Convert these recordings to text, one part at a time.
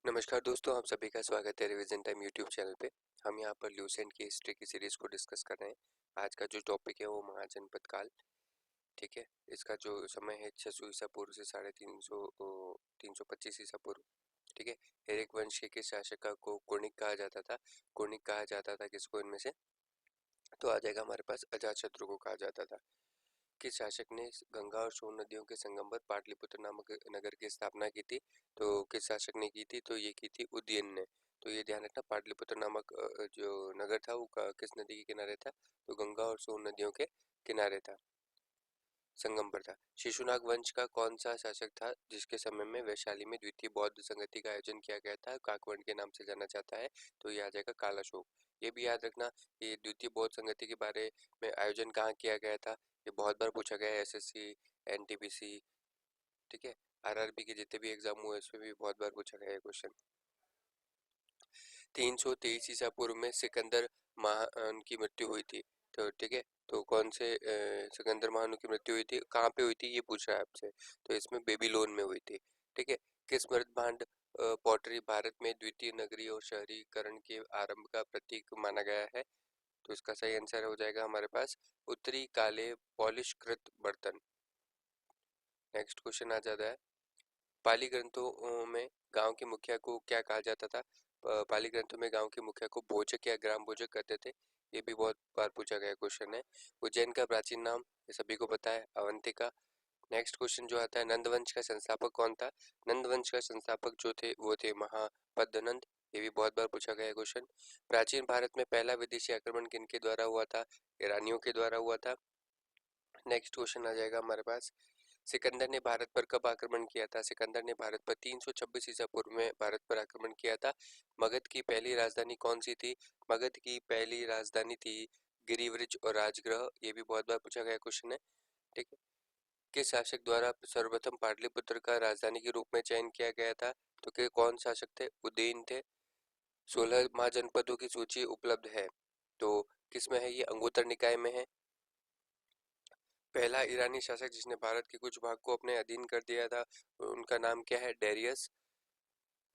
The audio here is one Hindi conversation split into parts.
नमस्कार दोस्तों, आप सभी का स्वागत है रिवीजन टाइम यूट्यूब चैनल पे। हम यहाँ पर ल्यूसेंट की हिस्ट्री की सीरीज को डिस्कस कर रहे हैं। आज का जो टॉपिक है वो महाजनपद काल। ठीक है, इसका जो समय है 600 ईसा पूर्व से 350 ईसा पूर्व। ठीक है, एरिक वंश के किस शासक को कुर्निक कहा जाता था? कुर्निक कहा जाता था किसको इनमें से? तो आ जाएगा हमारे पास अजातशत्रु को कहा जाता था। किस शासक ने गंगा और सोन नदियों के संगम पर पाटलिपुत्र नामक नगर की स्थापना की थी? तो किस शासक ने की थी? तो ये की थी उदयन ने। तो ये ध्यान रखना, पाटलिपुत्र नामक जो नगर था वो किस नदी के किनारे था? तो गंगा और सोन नदियों के किनारे था, संगम पर था। शिशुनाग वंश का कौन सा शासक था जिसके समय में वैशाली में द्वितीय बौद्ध संगति का आयोजन किया गया था? काकवर्ण के नाम से जाना जाता है। तो ये आ जाएगा कालाशोक। ये भी याद रखना, ये द्वितीय बौद्ध संगति के बारे में आयोजन कहाँ किया गया था? ये बहुत बार पूछा गया है, एसएससी, एनटीपीसी, ठीक है, आरआरबी के जितने भी एग्जाम हुए उसमें भी बहुत बार पूछा गया है क्वेश्चन। 323 ईसा पूर्व में सिकंदर महान की मृत्यु हुई थी। तो ठीक है, तो कौन से सिकंदर महान की मृत्यु हुई थी, कहाँ पे हुई थी, ये पूछ रहा है आपसे। तो इसमें बेबीलोन में हुई थी। ठीक है, किस मृदभांड पॉटरी भारत में द्वितीय नगरीय और शहरीकरण के आरंभ का प्रतीक माना गया है? तो इसका सही आंसर हो जाएगा हमारे पास उत्तरी काले पॉलिशकृत बर्तन। नेक्स्ट क्वेश्चन आ जाता है, पाली ग्रंथों में गांव के मुखिया को क्या कहा जाता था? पाली ग्रंथों में गांव के मुखिया को भोजक या ग्राम भोजक कहते थे। ये भी बहुत बार पूछा गया क्वेश्चन है। उज्जैन का प्राचीन नाम ये सभी को पता है, अवंतिका। नेक्स्ट क्वेश्चन जो आता है, नंदवंश का संस्थापक कौन था? नंदवंश का संस्थापक जो थे वो थे महापद्मनंद। ये भी बहुत बार पूछा गया क्वेश्चन। प्राचीन भारत में पहला विदेशी आक्रमण किनके द्वारा हुआ था? ईरानियों के द्वारा हुआ था। नेक्स्ट क्वेश्चन आ जाएगा हमारे पास, सिकंदर ने भारत पर कब आक्रमण किया था? सिकंदर ने भारत पर 326 ईसा पूर्व में भारत पर आक्रमण किया था। मगध की पहली राजधानी कौन सी थी? मगध की पहली राजधानी थी गिरिवृज और राजगृह। ये भी बहुत बार पूछा गया क्वेश्चन है। ठीक है, किस शासक द्वारा सर्वप्रथम पाटलिपुत्र का राजधानी के रूप में चयन किया गया था? तो के कौन शासक थे? उदयन थे। 16 महाजनपदों की सूची उपलब्ध है, तो किसमें है ये? अंगुत्तर निकाय में है। पहला ईरानी शासक जिसने भारत के कुछ भाग को अपने अधीन कर दिया था, उनका नाम क्या है? डेरियस।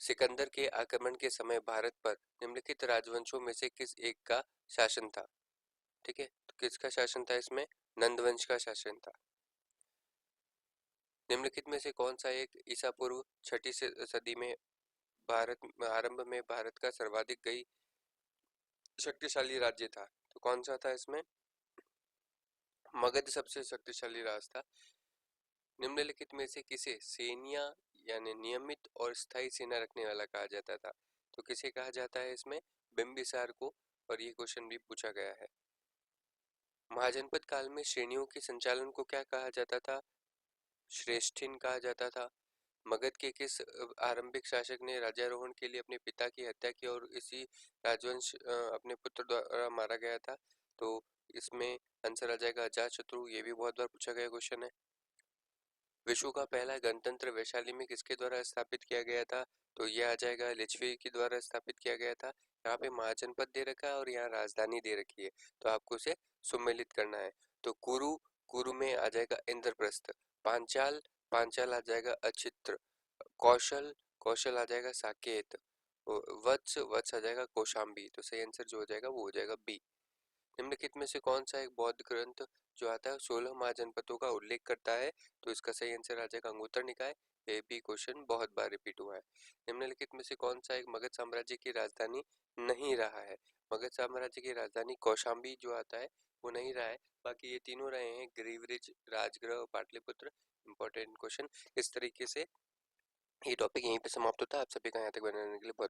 सिकंदर के आक्रमण के समय भारत पर निम्नलिखित राजवंशों में से किस एक का शासन था? ठीक है, तो किसका शासन था इसमें? नंदवंश का शासन था। निम्नलिखित में से कौन सा एक ईसा पूर्व छठी सदी में भारत आरंभ में भारत का सर्वाधिक कई शक्तिशाली राज्य था? तो कौन सा था इसमें? मगध सबसे शक्तिशाली राज था। निम्नलिखित में से किसे सैन्य यानी नियमित और स्थायी सेना रखने वाला कहा जाता था? तो किसे कहा जाता है इसमें? बिंबिसार को। और ये क्वेश्चन भी पूछा गया है। महाजनपद काल में श्रेणियों के संचालन को क्या कहा जाता था? श्रेष्ठिन कहा जाता था। मगध के किस आरंभिक शासक ने राज्यारोहण के लिए अपने पिता की हत्या की और इसी राजवंश अपने पुत्र द्वारा मारा गया था? तो इसमें आंसर आ जाएगा अजातशत्रु। ये भी बहुत बार पूछा गया क्वेश्चन है। विश्व का पहला गणतंत्र वैशाली में किसके द्वारा स्थापित किया गया था? तो यह आ जाएगा लिच्छवी के द्वारा स्थापित किया गया था। यहाँ पे महाजनपद दे रखा है और यहाँ राजधानी दे रखी है, तो आपको इसे सुमेलित करना है। तो कुरु, कुरु में आ जाएगा इंद्रप्रस्थ। पांचाल, पांचाल आ जाएगा अचित्र। कौशल, कौशल आ जाएगा साकेत। वत्स, वत्स आ जाएगा कौशाम्बी। तो सही आंसर जो हो जाएगा वो हो जाएगा बी। निम्नलिखित में से कौन सा एक बौद्ध ग्रंथ जो आता है 16 महाजनपदों का उल्लेख करता है? तो इसका सही आंसर आ जाएगा अंगुत्तर निकाय। ये भी क्वेश्चन बहुत बार रिपीट हुआ है। निम्नलिखित में से कौन सा एक मगध साम्राज्य की राजधानी नहीं रहा है? मगध साम्राज्य की राजधानी कौशाम्बी जो आता है वो नहीं रहा है, बाकी ये तीनों रहे हैं, गिरिवृज, राजगृह, पाटलिपुत्र। Important question. इस तरीके से ये टॉपिक यहीं पे समाप्त होता है। आप सभी का यहाँ तक बनाने के लिए बहुत